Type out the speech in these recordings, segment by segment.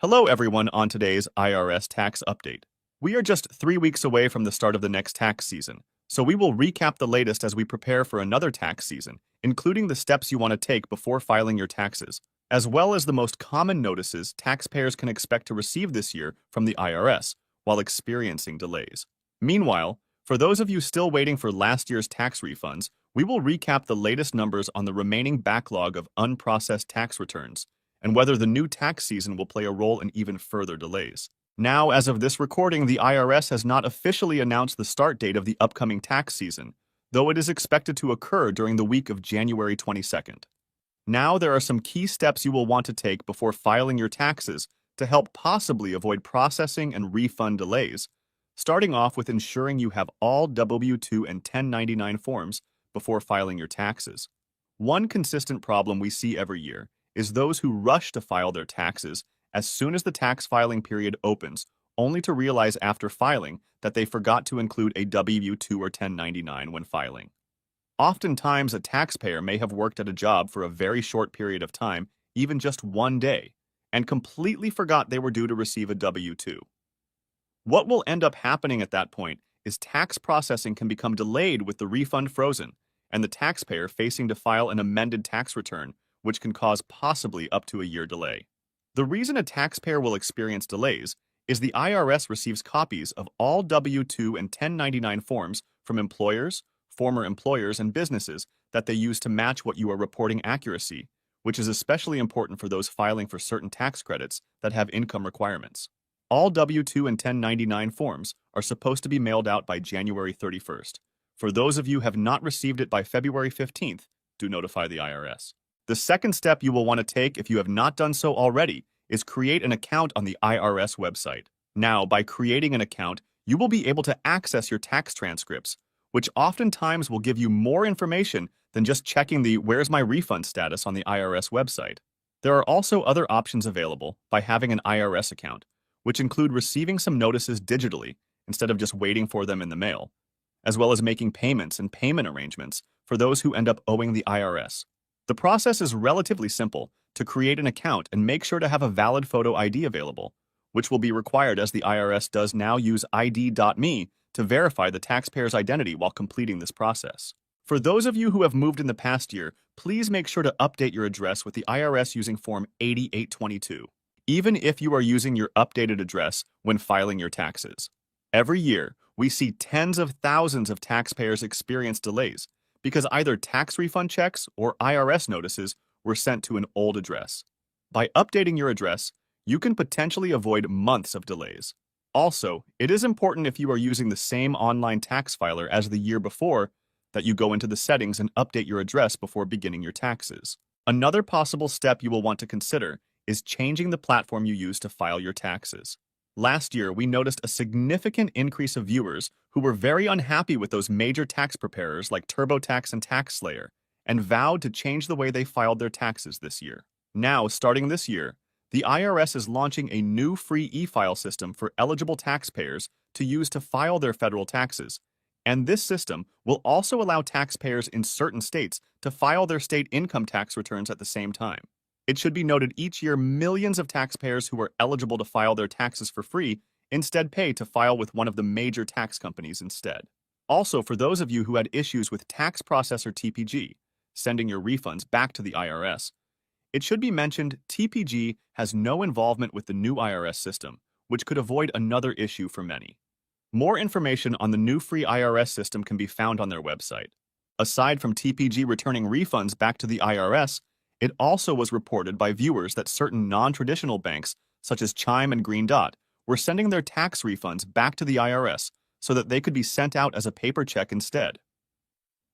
Hello everyone on today's IRS tax update. We are just 3 weeks away from the start of the next tax season, so we will recap the latest as we prepare for another tax season, including the steps you want to take before filing your taxes, as well as the most common notices taxpayers can expect to receive this year from the IRS while experiencing delays. Meanwhile, for those of you still waiting for last year's tax refunds, we will recap the latest numbers on the remaining backlog of unprocessed tax returns and whether the new tax season will play a role in even further delays. Now, as of this recording, the IRS has not officially announced the start date of the upcoming tax season, though it is expected to occur during the week of January 22nd. Now, there are some key steps you will want to take before filing your taxes to help possibly avoid processing and refund delays, starting off with ensuring you have all W-2 and 1099 forms before filing your taxes. One consistent problem we see every year is those who rush to file their taxes as soon as the tax filing period opens, only to realize after filing that they forgot to include a W-2 or 1099 when filing. Oftentimes, a taxpayer may have worked at a job for a very short period of time, even just one day, and completely forgot they were due to receive a W-2. What will end up happening at that point is tax processing can become delayed with the refund frozen, and the taxpayer facing to file an amended tax return, which can cause possibly up to a year delay. The reason a taxpayer will experience delays is the IRS receives copies of all W-2 and 1099 forms from employers, former employers, and businesses that they use to match what you are reporting accuracy, which is especially important for those filing for certain tax credits that have income requirements. All W-2 and 1099 forms are supposed to be mailed out by January 31st. For those of you who have not received it by February 15th, do notify the IRS. The second step you will want to take if you have not done so already is create an account on the IRS website. Now, by creating an account, you will be able to access your tax transcripts, which oftentimes will give you more information than just checking the "Where's my refund" status on the IRS website. There are also other options available by having an IRS account, which include receiving some notices digitally instead of just waiting for them in the mail, as well as making payments and payment arrangements for those who end up owing the IRS. The process is relatively simple to create an account and make sure to have a valid photo ID available, which will be required as the IRS does now use ID.me to verify the taxpayer's identity while completing this process. For those of you who have moved in the past year, please make sure to update your address with the IRS using Form 8822, even if you are using your updated address when filing your taxes. Every year, we see tens of thousands of taxpayers experience delays because either tax refund checks or IRS notices were sent to an old address. By updating your address, you can potentially avoid months of delays. Also, it is important if you are using the same online tax filer as the year before that you go into the settings and update your address before beginning your taxes. Another possible step you will want to consider is changing the platform you use to file your taxes. Last year, we noticed a significant increase of viewers who were very unhappy with those major tax preparers like TurboTax and TaxSlayer and vowed to change the way they filed their taxes this year. Now, starting this year, the IRS is launching a new free e-file system for eligible taxpayers to use to file their federal taxes, and this system will also allow taxpayers in certain states to file their state income tax returns at the same time. It should be noted each year millions of taxpayers who are eligible to file their taxes for free instead pay to file with one of the major tax companies instead. Also, for those of you who had issues with tax processor TPG, sending your refunds back to the IRS, it should be mentioned TPG has no involvement with the new IRS system, which could avoid another issue for many. More information on the new free IRS system can be found on their website. Aside from TPG returning refunds back to the IRS, it also was reported by viewers that certain non-traditional banks, such as Chime and Green Dot, were sending their tax refunds back to the IRS so that they could be sent out as a paper check instead.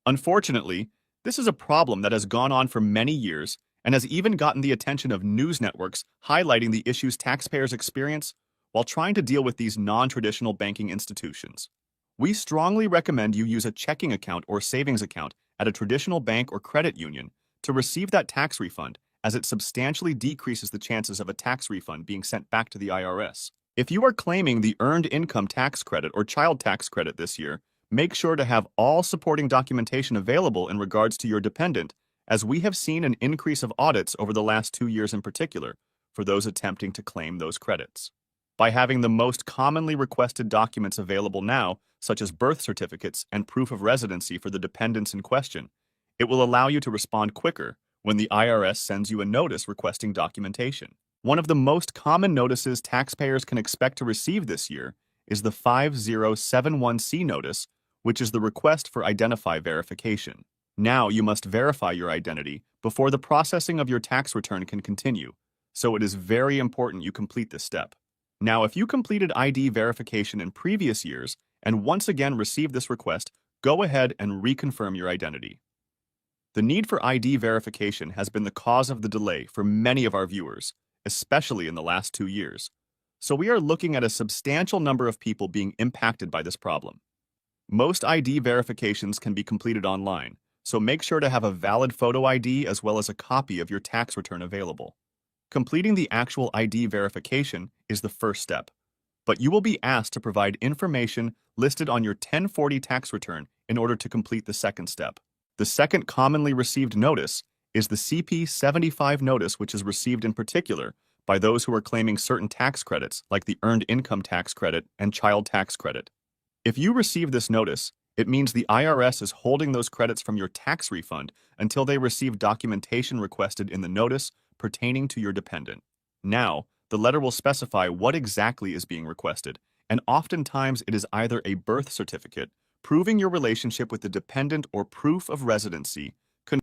Unfortunately, this is a problem that has gone on for many years and has even gotten the attention of news networks highlighting the issues taxpayers experience while trying to deal with these non-traditional banking institutions. We strongly recommend you use a checking account or savings account at a traditional bank or credit union to receive that tax refund, as it substantially decreases the chances of a tax refund being sent back to the IRS. If you are claiming the Earned Income Tax Credit or Child Tax Credit this year, make sure to have all supporting documentation available in regards to your dependent, as we have seen an increase of audits over the last 2 years in particular for those attempting to claim those credits. By having the most commonly requested documents available now, such as birth certificates and proof of residency for the dependents in question, it will allow you to respond quicker when the IRS sends you a notice requesting documentation. One of the most common notices taxpayers can expect to receive this year is the 5071C notice, which is the request for identify verification. Now you must verify your identity before the processing of your tax return can continue, so it is very important you complete this step. Now, if you completed ID verification in previous years and once again received this request, go ahead and reconfirm your identity. The need for ID verification has been the cause of the delay for many of our viewers, especially in the last 2 years. So we are looking at a substantial number of people being impacted by this problem. Most ID verifications can be completed online, so make sure to have a valid photo ID as well as a copy of your tax return available. Completing the actual ID verification is the first step, but you will be asked to provide information listed on your 1040 tax return in order to complete the second step. The second commonly received notice is the CP75 notice, which is received in particular by those who are claiming certain tax credits like the Earned Income Tax Credit and Child Tax Credit. If you receive this notice, it means the IRS is holding those credits from your tax refund until they receive documentation requested in the notice pertaining to your dependent. Now, the letter will specify what exactly is being requested, and oftentimes it is either a birth certificate, proving your relationship with the dependent, or proof of residency,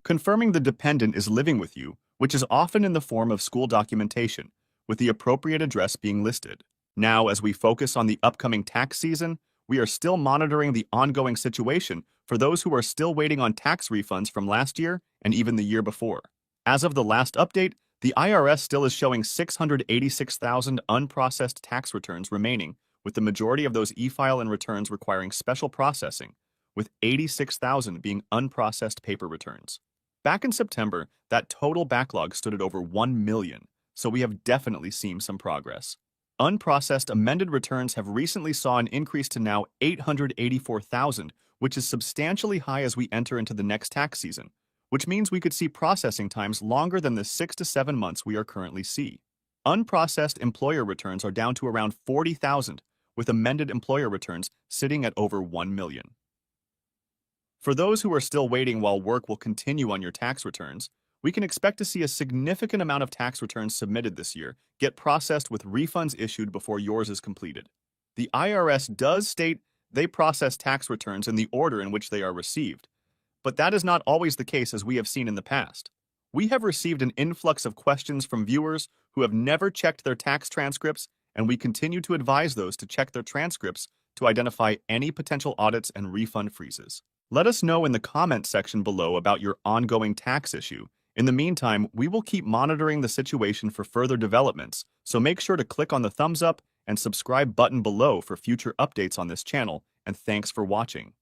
confirming the dependent is living with you, which is often in the form of school documentation, with the appropriate address being listed. Now, as we focus on the upcoming tax season, we are still monitoring the ongoing situation for those who are still waiting on tax refunds from last year and even the year before. As of the last update, the IRS still is showing 686,000 unprocessed tax returns remaining, with the majority of those e-file and returns requiring special processing, with 86,000 being unprocessed paper returns. Back in September, that total backlog stood at over 1 million, so we have definitely seen some progress. Unprocessed amended returns have recently saw an increase to now 884,000, which is substantially high as we enter into the next tax season, which means we could see processing times longer than the 6 to 7 months we are currently see. Unprocessed employer returns are down to around 40,000, with amended employer returns sitting at over 1 million. For those who are still waiting while work will continue on your tax returns, we can expect to see a significant amount of tax returns submitted this year get processed with refunds issued before yours is completed. The IRS does state they process tax returns in the order in which they are received, but that is not always the case, as we have seen in the past. We have received an influx of questions from viewers who have never checked their tax transcripts, and we continue to advise those to check their transcripts to identify any potential audits and refund freezes. Let us know in the comment section below about your ongoing tax issue. In the meantime, we will keep monitoring the situation for further developments, so make sure to click on the thumbs up and subscribe button below for future updates on this channel, and thanks for watching.